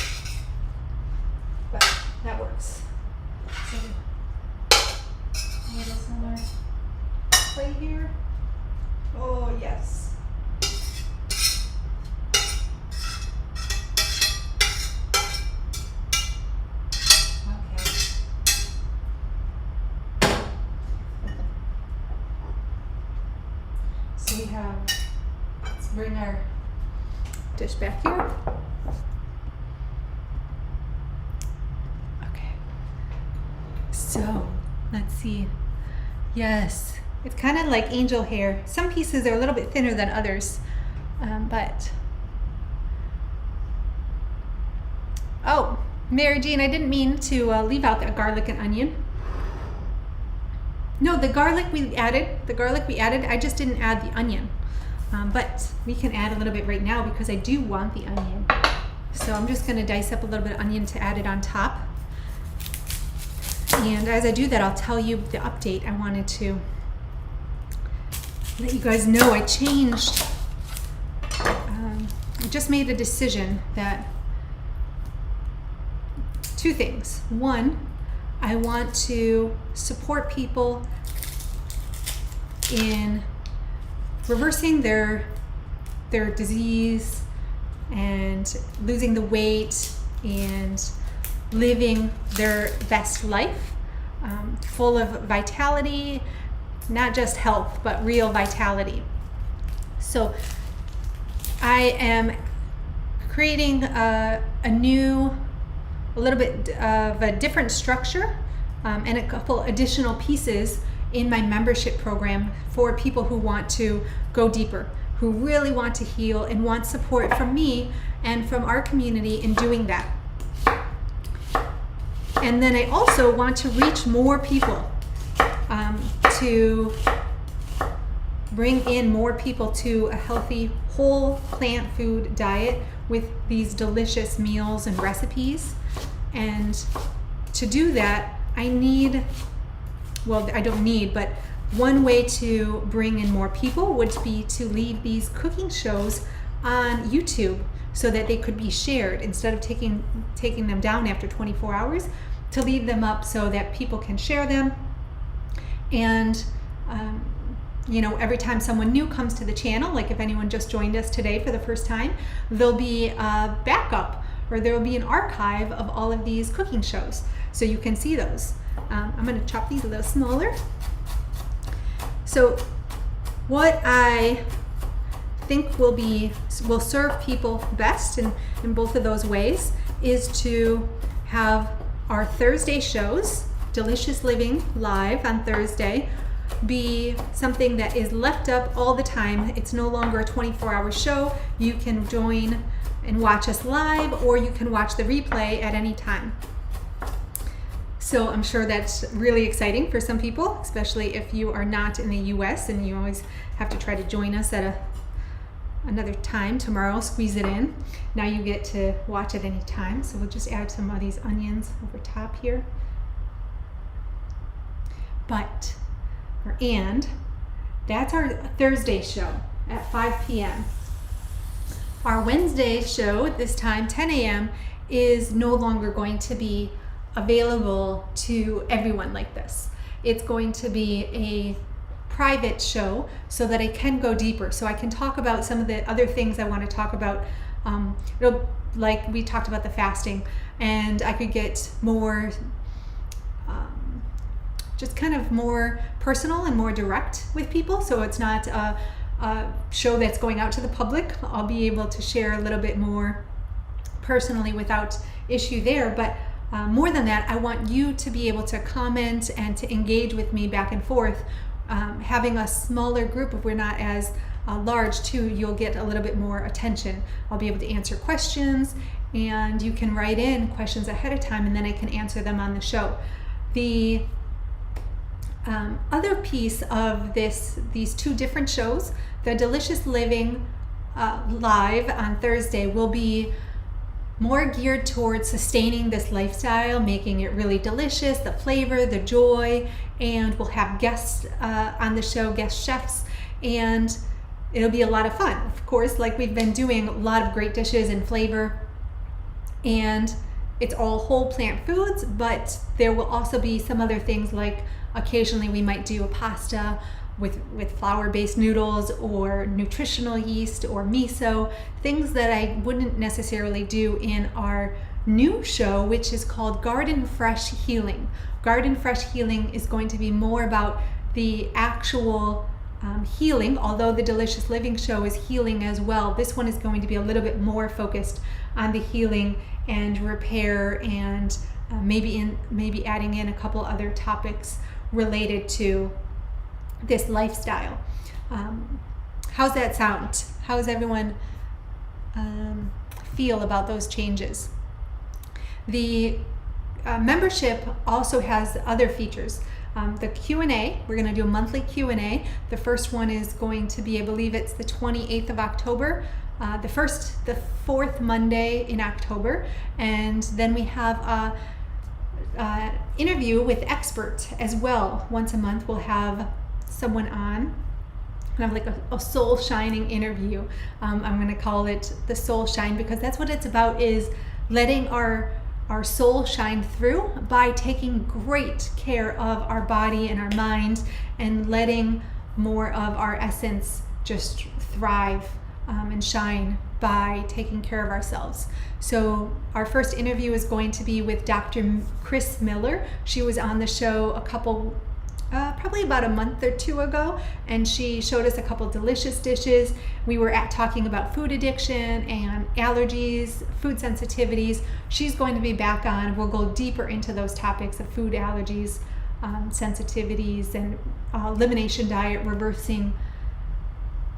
but that works. So, noodles on our plate here. Oh, yes. Okay. So we have, let's bring our dish back here. Okay. So, let's see. Yes, it's kind of like angel hair. Some pieces are a little bit thinner than others, but oh, Mary Jean, I didn't mean to leave out that garlic and onion. No, the garlic we added, I just didn't add the onion, but we can add a little bit right now because I do want the onion. So I'm just going to dice up a little bit of onion to add it on top. And as I do that, I'll tell you the update. I wanted to let you guys know I changed. I just made a decision that two things. One, I want to support people in reversing their disease and losing the weight and living their best life, full of vitality, not just health, but real vitality. So I am creating a little bit of a different structure and a couple additional pieces in my membership program for people who want to go deeper, who really want to heal and want support from me and from our community in doing that. And then I also want to reach more people, to bring in more people to a healthy whole plant food diet with these delicious meals and recipes. And to do that, I don't need, but one way to bring in more people would be to leave these cooking shows on YouTube so that they could be shared instead of taking them down after 24 hours, to leave them up so that people can share them. And every time someone new comes to the channel, like if anyone just joined us today for the first time, there'll be a backup, or there will be an archive of all of these cooking shows, so you can see those. I'm going to chop these a little smaller. So what I think will serve people best in both of those ways is to have our Thursday shows, Delicious Living Live on Thursday, be something that is left up all the time. It's no longer a 24-hour show. You can join and watch us live, or you can watch the replay at any time. So I'm sure that's really exciting for some people, especially if you are not in the US and you always have to try to join us at another time tomorrow, squeeze it in. Now you get to watch at any time. So we'll just add some of these onions over top here. And that's our Thursday show at 5 p.m. Our Wednesday show, this time 10 a.m., is no longer going to be available to everyone like this. It's going to be a private show so that I can go deeper, so I can talk about some of the other things I want to talk about, like we talked about the fasting, and I could get more just kind of more personal and more direct with people, so it's not a show that's going out to the public. I'll be able to share a little bit more personally without issue there, but more than that, I want you to be able to comment and to engage with me back and forth. Having a smaller group, if we're not as large too, you'll get a little bit more attention. I'll be able to answer questions, and you can write in questions ahead of time, and then I can answer them on the show. The other piece of these two different shows, the Delicious Living live on Thursday will be more geared towards sustaining this lifestyle, making it really delicious, the flavor, the joy, and we'll have guests on the show, guest chefs, and it'll be a lot of fun. Of course, like we've been doing, a lot of great dishes and flavor, and it's all whole plant foods, but there will also be some other things, like occasionally we might do a pasta with flour-based noodles or nutritional yeast or miso, things that I wouldn't necessarily do in our new show, which is called Garden Fresh Healing. Garden Fresh Healing is going to be more about the actual healing, although the Delicious Living show is healing as well. This one is going to be a little bit more focused on the healing and repair, and maybe adding in a couple other topics related to this lifestyle. How's that sound? How does everyone feel about those changes? The membership also has other features. The Q&A, we're going to do a monthly Q&A. The first one is going to be, I believe it's the 28th of October, the fourth Monday in October, and then we have a interview with experts as well. Once a month we'll have someone on, kind of like a soul shining interview. I'm going to call it the soul shine, because that's what it's about, is letting our soul shine through by taking great care of our body and our mind, and letting more of our essence just thrive and shine by taking care of ourselves. So our first interview is going to be with Dr. Chris Miller. She was on the show probably about a month or two ago, and she showed us a couple delicious dishes. We were talking about food addiction and allergies, food sensitivities. She's going to be back on. We'll go deeper into those topics of food allergies, sensitivities, and elimination diet, reversing,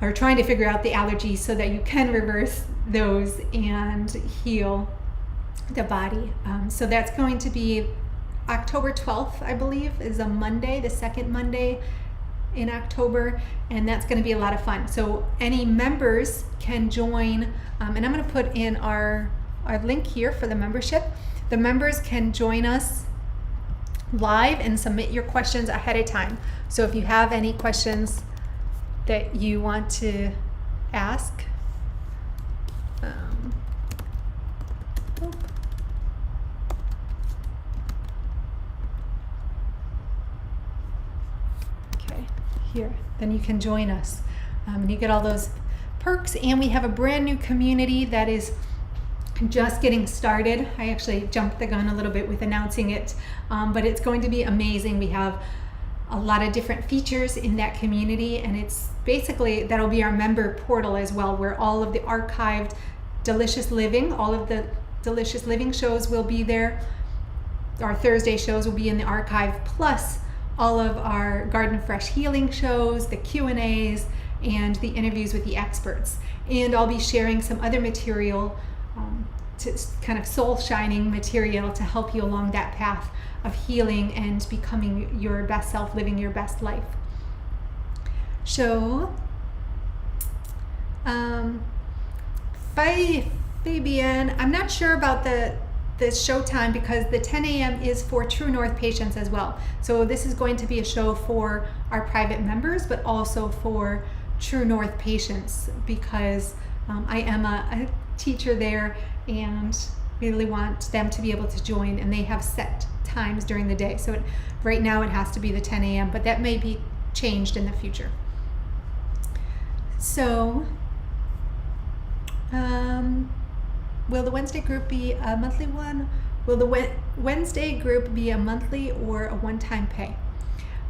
or trying to figure out the allergies so that you can reverse those and heal the body. So that's going to be October 12th, I believe, is a Monday, the second Monday in October, and that's going to be a lot of fun. So any members can join, and I'm going to put in our link here for the membership. The members can join us live and submit your questions ahead of time. So if you have any questions that you want to ask, here, then you can join us, and you get all those perks. And we have a brand new community that is just getting started. I actually jumped the gun a little bit with announcing it, but it's going to be amazing. We have a lot of different features in that community, and it's basically, that'll be our member portal as well, where all of the archived Delicious Living, all of the Delicious Living shows will be there. Our Thursday shows will be in the archive, plus all of our Garden Fresh Healing shows, the Q&As, and the interviews with the experts. And I'll be sharing some other material, to kind of soul shining material, to help you along that path of healing and becoming your best self, living your best life. So, Fabienne, I'm not sure about the show time, because the 10 a.m. is for True North patients as well. So this is going to be a show for our private members, but also for True North patients, because I am a teacher there and really want them to be able to join, and they have set times during the day. So right now it has to be the 10 a.m., but that may be changed in the future. So will the Wednesday group be a monthly one? Will the Wednesday group be a monthly or a one-time pay?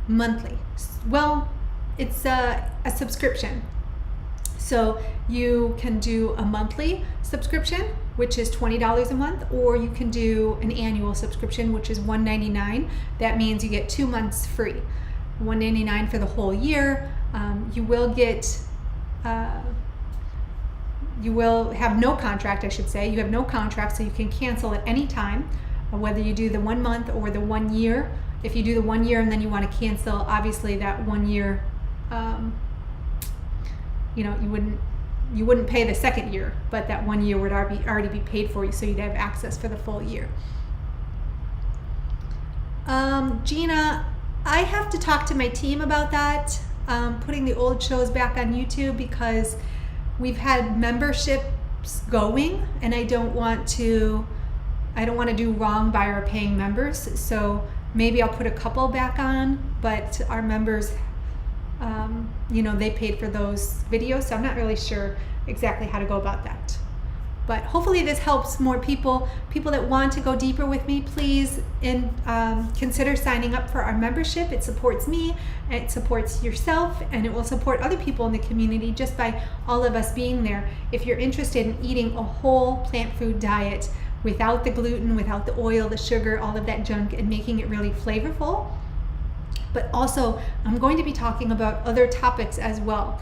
Monthly. Well, it's a subscription. So you can do a monthly subscription, which is $20 a month, or you can do an annual subscription, which is $199. That means you get 2 months free. $199 for the whole year. You will get you will have no contract, I should say. You have no contract, so you can cancel at any time, whether you do the 1 month or the 1 year. If you do the 1 year and then you want to cancel, obviously that 1 year, you wouldn't pay the second year, but that 1 year would already be paid for you, so you'd have access for the full year. Gina, I have to talk to my team about that, putting the old shows back on YouTube, because we've had memberships going, and I don't want to do wrong by our paying members. So maybe I'll put a couple back on, but our members, they paid for those videos, so I'm not really sure exactly how to go about that. But hopefully this helps more people that want to go deeper with me. Please consider signing up for our membership. It supports me, it supports yourself, and it will support other people in the community just by all of us being there. If you're interested in eating a whole plant food diet without the gluten, without the oil, the sugar, all of that junk, and making it really flavorful. But also, I'm going to be talking about other topics as well.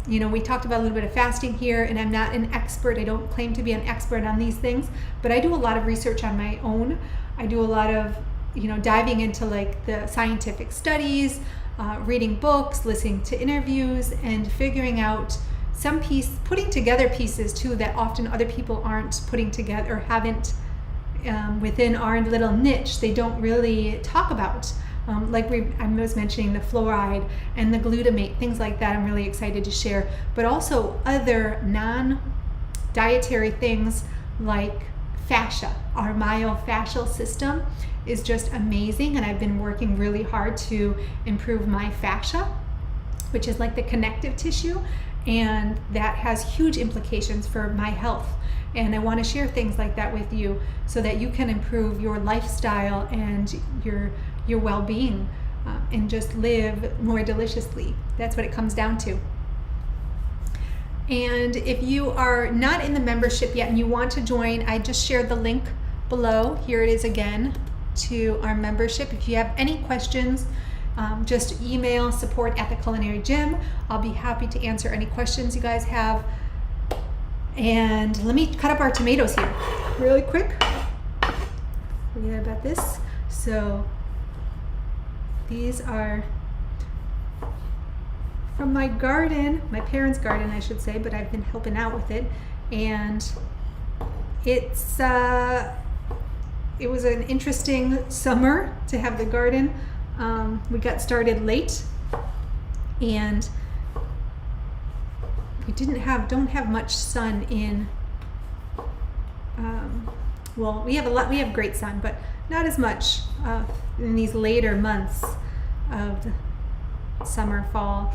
We talked about a little bit of fasting here, and I'm not an expert. I don't claim to be an expert on these things, but I do a lot of research on my own. I do a lot of, diving into like the scientific studies, reading books, listening to interviews, and figuring out putting together pieces too that often other people aren't putting together, or haven't within our little niche. They don't really talk about. I was mentioning the fluoride and the glutamate, things like that. I'm really excited to share, but also other non-dietary things like fascia. Our myofascial system is just amazing, and I've been working really hard to improve my fascia, which is like the connective tissue, and that has huge implications for my health. And I want to share things like that with you so that you can improve your lifestyle and your well-being, and just live more deliciously. That's what it comes down to. And if you are not in the membership yet and you want to join, I just shared the link below. Here it is again to our membership. If you have any questions, just email support@the-Culinary Gym. I'll be happy to answer any questions you guys have. And let me cut up our tomatoes here really quick. Forget about this. So these are from my garden, my parents' garden, I should say, but I've been helping out with it. And it was an interesting summer to have the garden. We got started late, and we don't have much sun in. We have great sun, but not as much in these later months of the summer, fall.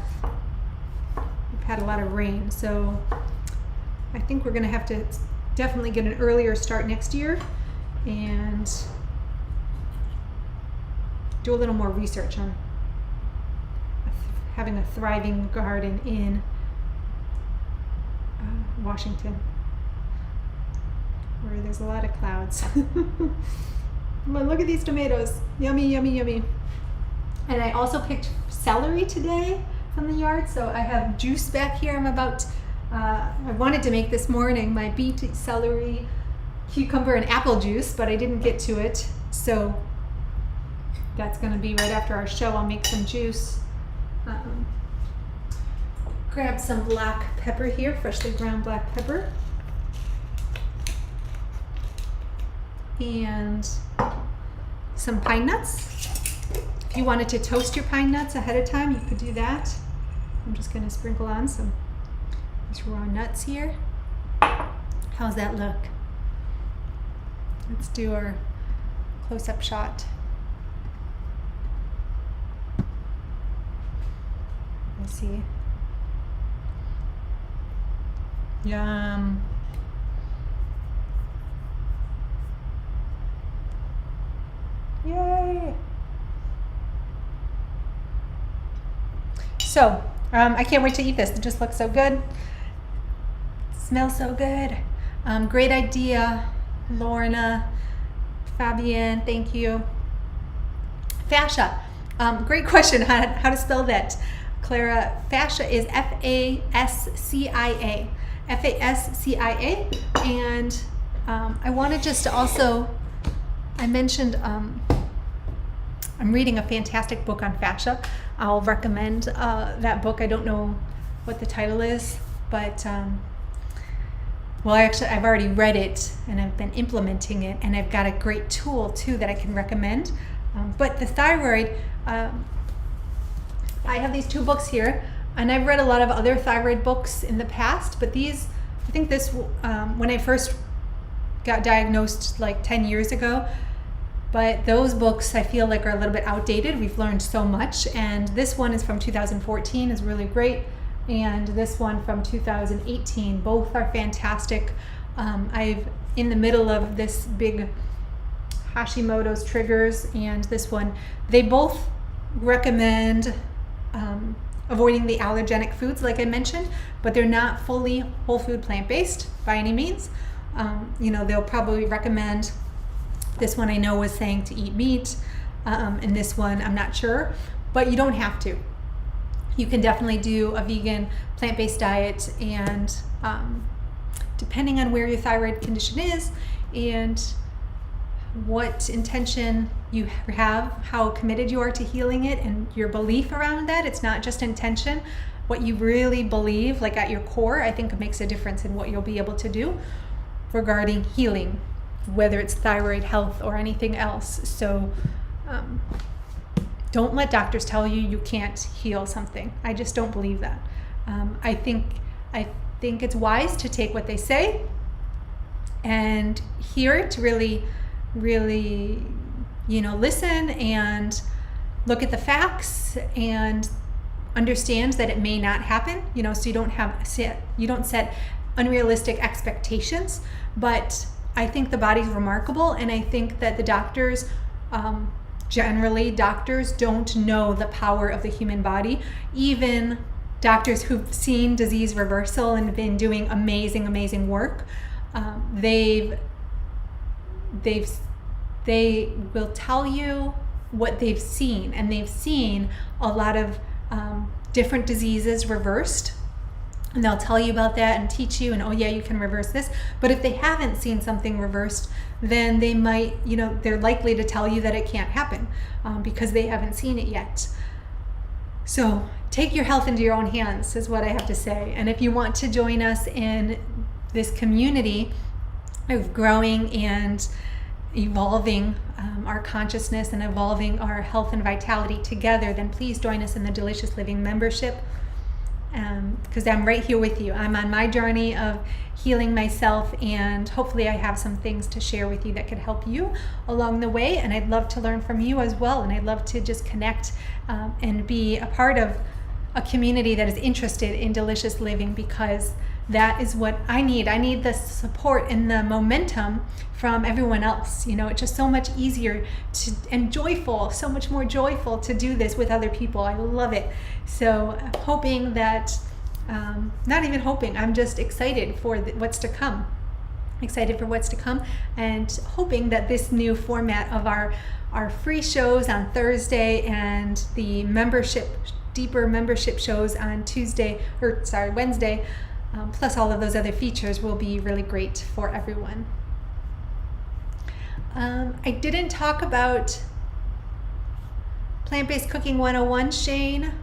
We've had a lot of rain, so I think we're going to have to definitely get an earlier start next year and do a little more research on having a thriving garden in Washington, where there's a lot of clouds. But look at these tomatoes. Yummy, yummy, yummy. And I also picked celery today from the yard, so I have juice back here. I wanted to make this morning my beet, celery, cucumber, and apple juice, but I didn't get to it. So that's going to be right after our show. I'll make some juice. Grab some black pepper here, freshly ground black pepper. And some pine nuts. If you wanted to toast your pine nuts ahead of time, you could do that. I'm just going to sprinkle on some Just raw nuts here. How's that look? Let's do our close-up shot. Let's see. Yum. Yay. So, I can't wait to eat this. It just looks so good. It smells so good. Great idea, Lorna, Fabian, thank you. Fascia. Great question, how to spell that. Clara, fascia is F-A-S-C-I-A. F-A-S-C-I-A. And I wanted just to also, I mentioned I'm reading a fantastic book on fascia. I'll recommend that book. I don't know what the title is, but well, I've already read it and I've been implementing it, and I've got a great tool too that I can recommend. But the thyroid, I have these two books here, and I've read a lot of other thyroid books in the past, but these, I think this, when I first got diagnosed like 10 years ago, but those books I feel like are a little bit outdated. We've learned so much, and this one is from 2014, is really great, and this one from 2018. Both are fantastic. I've in the middle of this big Hashimoto's triggers, and this one, they both recommend avoiding the allergenic foods like I mentioned, but they're not fully whole food plant-based by any means. They'll probably recommend, this one I know was saying to eat meat, and this one I'm not sure, but you don't have to. You can definitely do a vegan plant-based diet, and depending on where your thyroid condition is and what intention you have, how committed you are to healing it, and your belief around that. It's not just intention. What you really believe, like at your core, I think makes a difference in what you'll be able to do regarding healing, whether it's thyroid health or anything else. So don't let doctors tell you you can't heal something. I just don't believe that. I think it's wise to take what they say and hear it, really listen and look at the facts and understand that it may not happen, so you don't set unrealistic expectations. But I think the body's remarkable, and I think that the doctors, generally doctors don't know the power of the human body. Even doctors who've seen disease reversal and been doing amazing work, they will tell you what they've seen, and they've seen a lot of different diseases reversed. And they'll tell you about that and teach you, and oh yeah, you can reverse this. But if they haven't seen something reversed, then they might, they're likely to tell you that it can't happen because they haven't seen it yet. So take your health into your own hands is what I have to say. And if you want to join us in this community of growing and evolving our consciousness and evolving our health and vitality together, then please join us in the Delicious Living membership. Because I'm right here with you. I'm on my journey of healing myself, and hopefully I have some things to share with you that could help you along the way. And I'd love to learn from you as well, and I'd love to just connect and be a part of a community that is interested in delicious living, because that is what I need. I need the support and the momentum from everyone else. It's just so much easier and joyful, so much more joyful to do this with other people. I love it. So hoping that, not even hoping, I'm just excited for what's to come. Excited for what's to come, and hoping that this new format of our free shows on Thursday and the deeper membership shows on Wednesday, plus all of those other features, will be really great for everyone. I didn't talk about Plant-Based Cooking 101, Shane,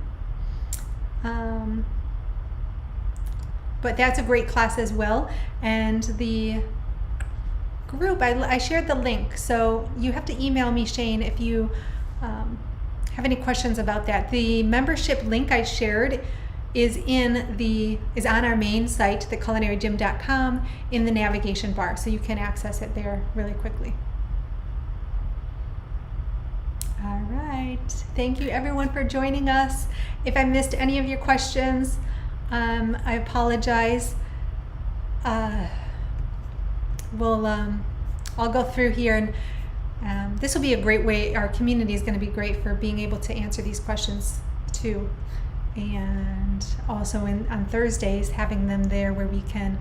but that's a great class as well. And the group, I shared the link, so you have to email me, Shane, if you have any questions about that. The membership link I shared is on our main site, theculinarygym.com, in the navigation bar, so you can access it there really quickly. All right. Thank you everyone for joining us. If I missed any of your questions, I apologize. I'll go through here, and this will be a great way. Our community is going to be great for being able to answer these questions too. And also on Thursdays, having them there where we can,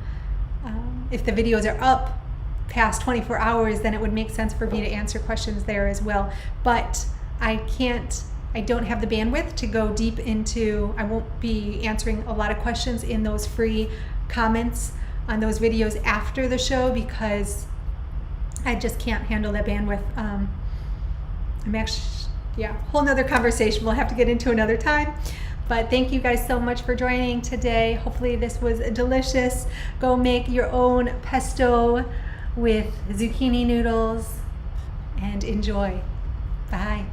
if the videos are up past 24 hours, then it would make sense for me to answer questions there as well. But I don't have the bandwidth to go deep into, I won't be answering a lot of questions in those free comments on those videos after the show, because I just can't handle that bandwidth. Whole nother conversation we'll have to get into another time. But thank you guys so much for joining today. Hopefully this was delicious. Go make your own pesto with zucchini noodles and enjoy. Bye.